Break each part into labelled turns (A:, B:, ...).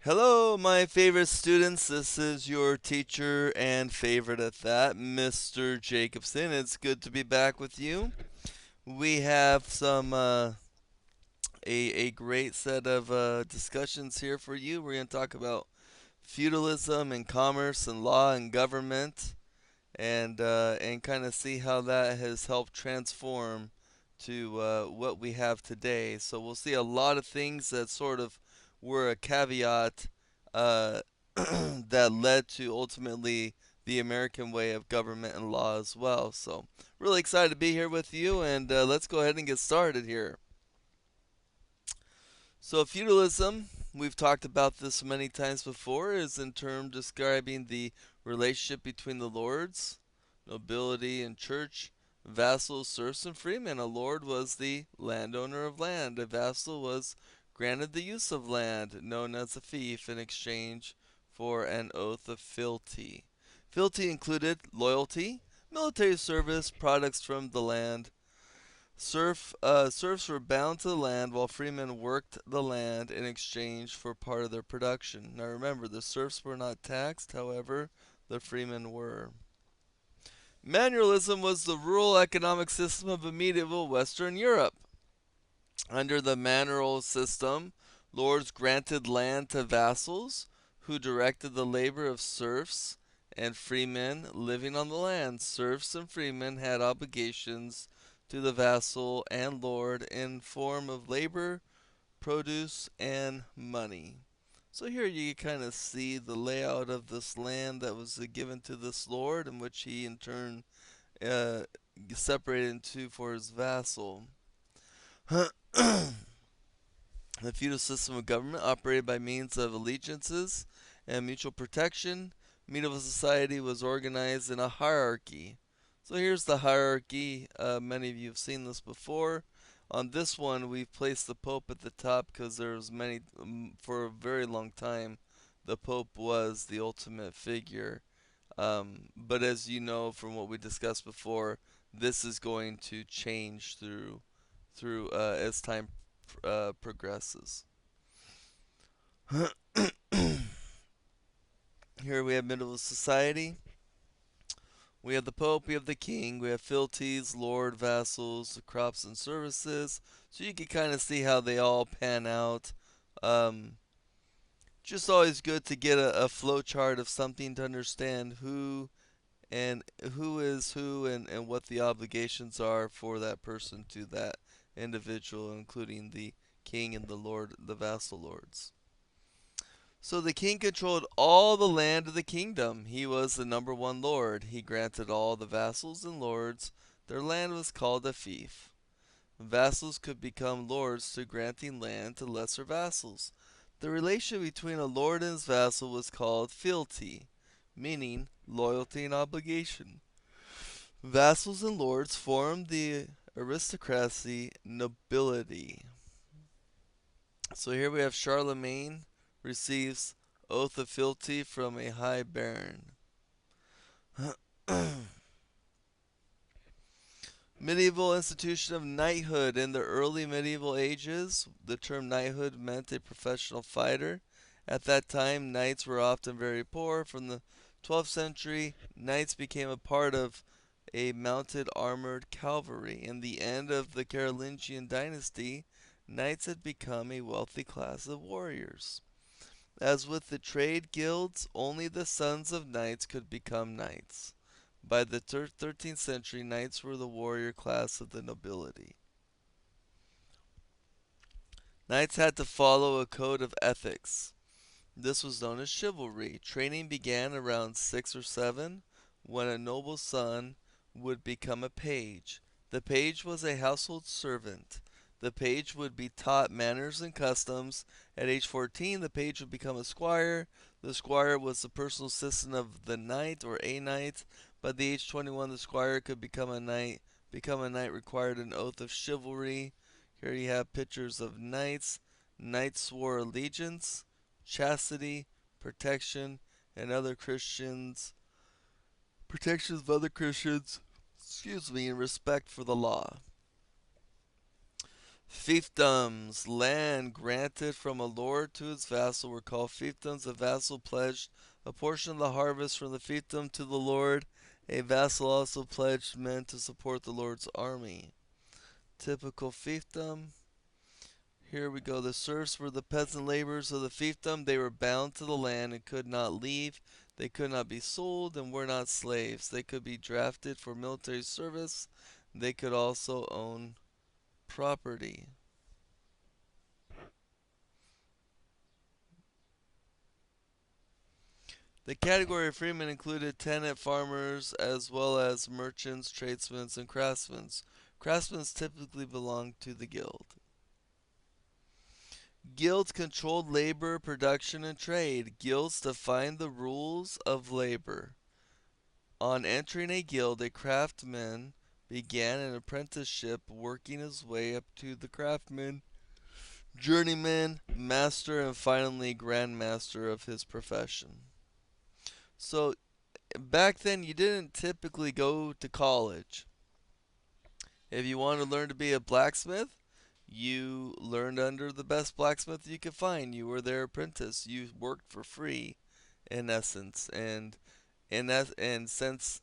A: Hello, my favorite students. This is your teacher and favorite at that, Mr. Jacobson. It's good to be back with you. We have a great set of discussions here for you. We're going to talk about feudalism and commerce and law and government, and kind of see how that has helped transform to what we have today. So we'll see a lot of things that sort of were a caveat uh, that led to ultimately the American way of government and law as well. So really excited to be here with you, and let's go ahead and get started here. So feudalism, we've talked about this many times before, is in term describing the relationship between the lords, nobility and church, vassals, serfs, and freemen. A lord was the landowner of land. A vassal was granted the use of land, known as a fief, in exchange for an oath of fealty. Fealty included loyalty, military service, products from the land, serfs were bound to the land while freemen worked the land in exchange for part of their production. Now remember, the serfs were not taxed, however, the freemen were. Manualism was the rural economic system of medieval Western Europe. Under the manual system, lords granted land to vassals who directed the labor of serfs and freemen living on the land. Serfs and freemen had obligations to the vassal and lord in form of labor, produce, and money. So here you kind of see the layout of this land that was given to this lord, in which he in turn uh, separated into for his vassal. The feudal system of government operated by means of allegiances and mutual protection. Medieval society was organized in a hierarchy. So here's the hierarchy. Many of you have seen this before. On this one, we've placed the Pope at the top because there's many, for a very long time, the Pope was the ultimate figure. But as you know from what we discussed before, this is going to change through as time progresses. Here we have medieval society. We have the Pope, we have the King, we have fealties, lord, vassals, crops, and services. So you can kind of see how they all pan out. Um, just always good to get a flow chart of something to understand and who is who and what the obligations are for that person to that individual, including the king and the lord, the vassal lords. So the king controlled all the land of the kingdom. He was the number one lord. He granted all the vassals and lords their land was called a fief. Vassals could become lords through granting land to lesser vassals. The relation between a lord and his vassal was called fealty, meaning loyalty and obligation. Vassals and lords formed the aristocracy nobility. So here we have Charlemagne receives oath of fealty from a high baron. Medieval institution of knighthood. In the early medieval ages, the term knighthood meant a professional fighter. At that time, knights were often very poor. From the 12th century, knights became a part of a mounted armored cavalry. In the end of the Carolingian dynasty, knights had become a wealthy class of warriors. As with the trade guilds, only the sons of knights could become knights. By the 13th century, knights were the warrior class of the nobility. Knights had to follow a code of ethics. This was known as chivalry. Training began around 6 or 7 when a noble's son would become a page. The page was a household servant. The page would be taught manners and customs. At age 14, the page would become a squire. The squire was the personal assistant of the knight or a knight. By the age 21, the squire could become a knight. Become a knight required an oath of chivalry. Here you have pictures of knights. Knights swore allegiance, chastity, protection, and other Christians, protections of other Christians, and respect for the law. Fiefdoms, land granted from a lord to his vassal, were called fiefdoms. A vassal pledged a portion of the harvest from the fiefdom to the lord. A vassal also pledged men to support the lord's army. Typical fiefdom. Here we go. The serfs were the peasant laborers of the fiefdom. They were bound to the land and could not leave. They could not be sold and were not slaves. They could be drafted for military service. They could also own property. The category of freemen included tenant farmers as well as merchants, tradesmen, and craftsmen. Craftsmen typically belonged to the guild. Guilds controlled labor, production, and trade. Guilds defined the rules of labor. On entering a guild, a craftsman began an apprenticeship, working his way up to the craftsman, journeyman, master, and finally grandmaster of his profession. So back then, you didn't typically go to college. If you wanted to learn to be a blacksmith, you learned under the best blacksmith you could find. You were their apprentice. You worked for free, in essence. And since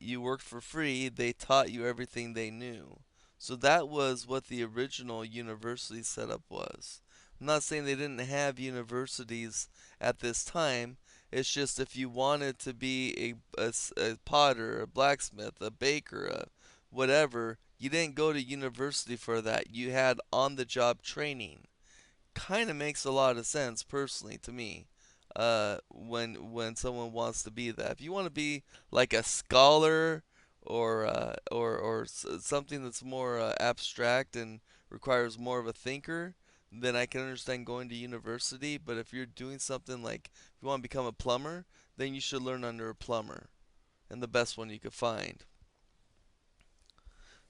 A: you worked for free, they taught you everything they knew. So that was what the original university setup was. I'm not saying they didn't have universities at this time. It's just if you wanted to be a potter, a blacksmith, a baker, whatever, you didn't go to university for that. You had on the job training. Kind of makes a lot of sense personally to me. When someone wants to be that, if you want to be like a scholar or something that's more abstract and requires more of a thinker, then I can understand going to university. But if you're doing something like if you want to become a plumber, then you should learn under a plumber, and the best one you could find.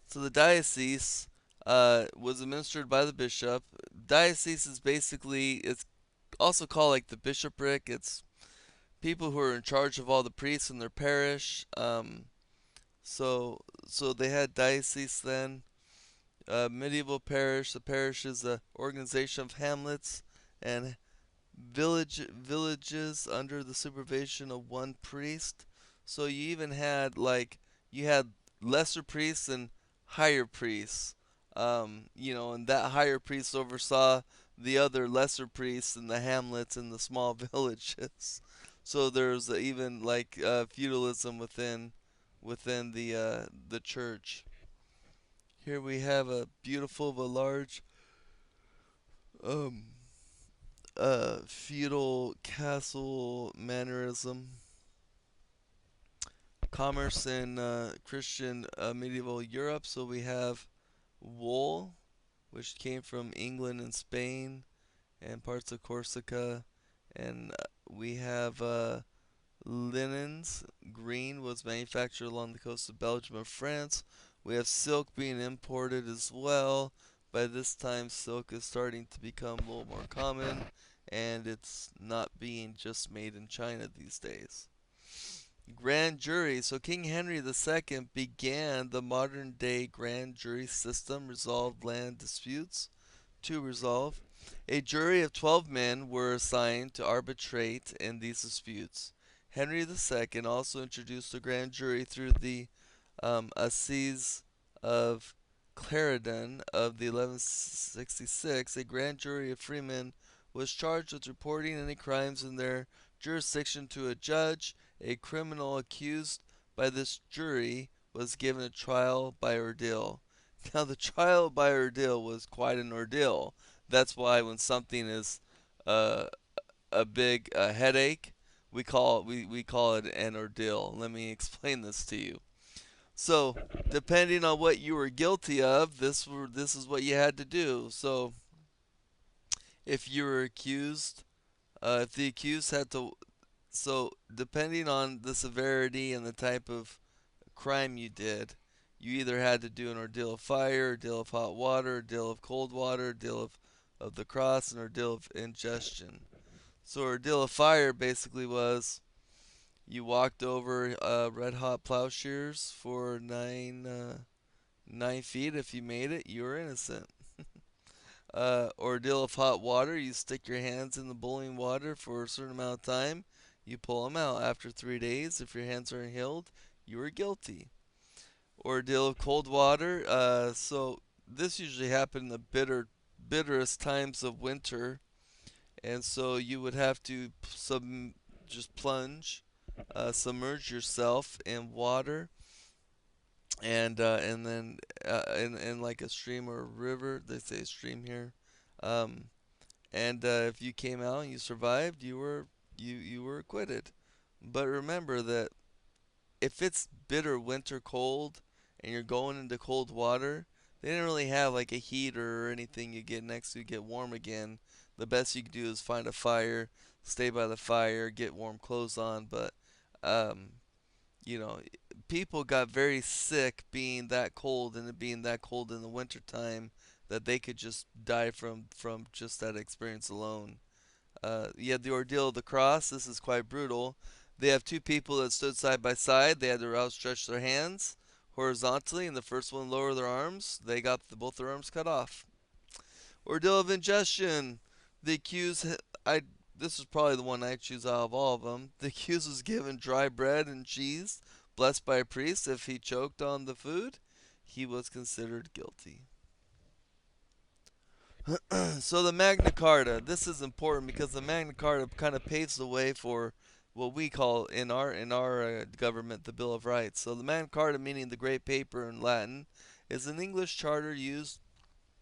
A: So the diocese was administered by the bishop. Diocese is basically it's also called like the bishopric. It's people who are in charge of all the priests in their parish. So they had diocese then. Medieval parish. The parish is a organization of hamlets and villages under the supervision of one priest. So you even had you had lesser priests and higher priests. And that higher priest oversaw the other lesser priests in the hamlets and the small villages. So there's even feudalism within the church. Here we have a beautiful but large um, feudal castle mannerism. Commerce in Christian medieval Europe. So we have wool, which came from England and Spain and parts of Corsica. And we have linens. Green was manufactured along the coast of Belgium and France. We have silk being imported as well. By this time, silk is starting to become a little more common, and it's not being just made in China these days. Grand jury. So King Henry II began the modern day grand jury system, resolved land disputes. To resolve, a jury of 12 men were assigned to arbitrate in these disputes. Henry II also introduced the grand jury through the Assize of Clarendon of the 1166. A grand jury of freemen was charged with reporting any crimes in their jurisdiction to a judge. A criminal accused by this jury was given a trial by ordeal. Now, the trial by ordeal was quite an ordeal. That's why when something is uh, a big headache, we call it an ordeal. Let me explain this to you. So, depending on what you were guilty of, this is what you had to do. So, if you were accused, if the accused had to, so depending on the severity and the type of crime you did, you either had to do an ordeal of fire, ordeal of hot water, ordeal of cold water, ordeal of the cross, and ordeal of ingestion. So ordeal of fire basically was you walked over red hot plowshares for 9 feet. If you made it, you were innocent. Ordeal of hot water. You stick your hands in the boiling water for a certain amount of time. You pull them out. After 3 days, if your hands aren't healed, you are guilty. Ordeal of cold water. So this usually happened in the bitterest times of winter, and so you would have to just plunge, submerge yourself in water, and then in like a stream or a river. They say stream here. Um, and if you came out and you survived, you were acquitted. But remember that if it's bitter winter cold and you're going into cold water, they didn't really have like a heater or anything you get next to get warm again. The best you can do is find a fire, stay by the fire, get warm clothes on. But um, you know, people got very sick being that cold and it being that cold in the wintertime that they could just die from just that experience alone. You had the ordeal of the cross. This is quite brutal. They have two people that stood side by side. They had to outstretch their hands horizontally, and the first one lower their arms. They got both their arms cut off. Ordeal of ingestion. The accused, I this is probably the one I choose out of all of them. The accused was given dry bread and cheese, blessed by a priest. If he choked on the food, he was considered guilty. So the Magna Carta, this is important because the Magna Carta kind of paves the way for what we call in our government the Bill of Rights. So the Magna Carta, meaning the Great Paper in Latin, is an English charter used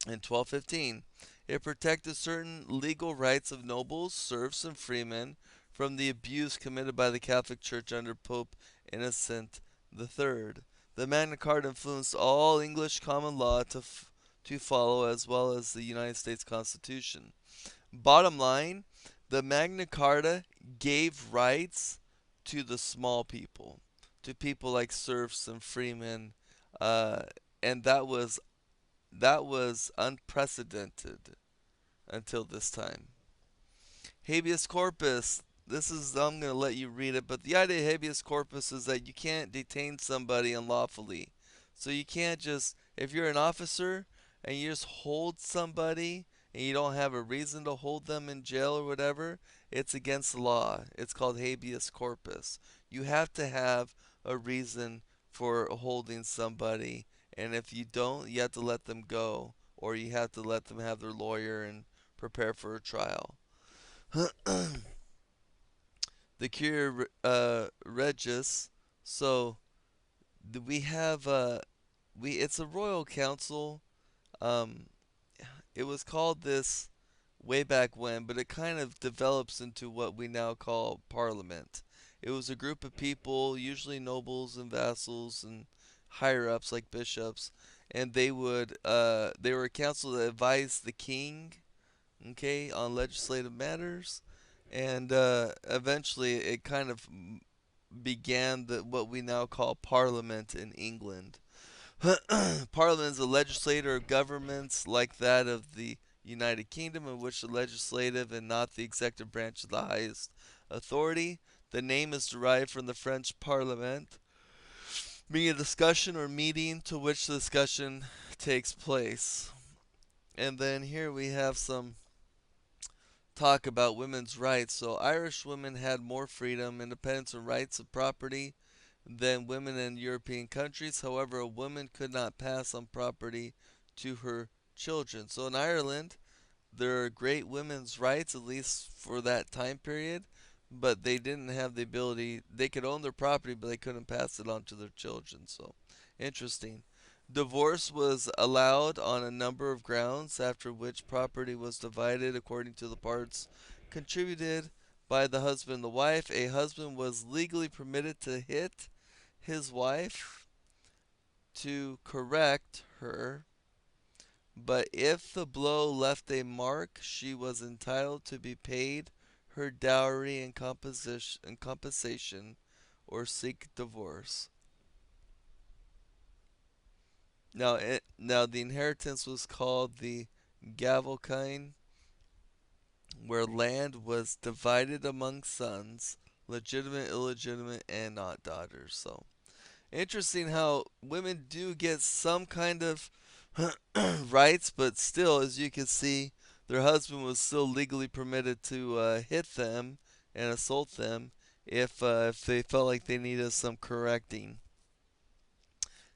A: in 1215. It protected certain legal rights of nobles, serfs, and freemen from the abuse committed by the Catholic Church under Pope Innocent III. The Magna Carta influenced all English common law to follow, as well as the United States Constitution. Bottom line, the Magna Carta gave rights to the small people, to people like serfs and freemen, uh, and that was unprecedented until this time. Habeas corpus. This is, I'm going to let you read it, but the idea of habeas corpus is that you can't detain somebody unlawfully. So you can't just, if you're an officer and you just hold somebody and you don't have a reason to hold them in jail or whatever, it's against the law. It's called habeas corpus. You have to have a reason for holding somebody, and if you don't, you have to let them go, or you have to let them have their lawyer and prepare for a trial. The cure regis. So we have we it's a royal council. Um, it was called this way back when, but it kind of develops into what we now call parliament. It was a group of people, usually nobles and vassals and higher ups like bishops, and they were a council that advised the king, okay, on legislative matters, and eventually it kind of began what we now call Parliament in England. Parliament is a legislature of governments like that of the United Kingdom, in which the legislative and not the executive branch is the highest authority. The name is derived from the French Parlement, meaning a discussion or meeting to which the discussion takes place. And then here we have some talk about women's rights. So Irish women had more freedom, independence, and rights of property than women in European countries. However, a woman could not pass on property to her children. So in Ireland, there are great women's rights, at least for that time period, but they didn't have the ability, they could own their property, but they couldn't pass it on to their children. So interesting. Divorce was allowed on a number of grounds, after which property was divided according to the parts contributed by the husband and the wife. A husband was legally permitted to hit his wife to correct her, but if the blow left a mark, she was entitled to be paid her dowry and compensation or seek divorce. Now the inheritance was called the Gavelkind, where land was divided among sons, legitimate, illegitimate, and not daughters. So Interesting how women do get some kind of rights, but still, as you can see, their husband was still legally permitted to hit them and assault them if they felt like they needed some correcting.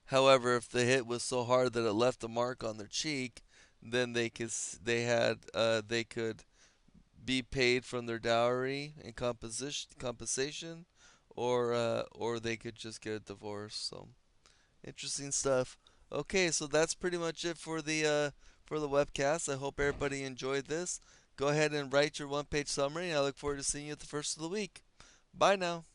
A: However, if the hit was so hard that it left a mark on their cheek, then they could be paid from their dowry and compensation, or they could just get a divorce. So interesting stuff. Okay, so that's pretty much it for the webcast. I hope everybody enjoyed this. Go ahead and write your one-page summary. I look forward to seeing you at the first of the week. Bye now.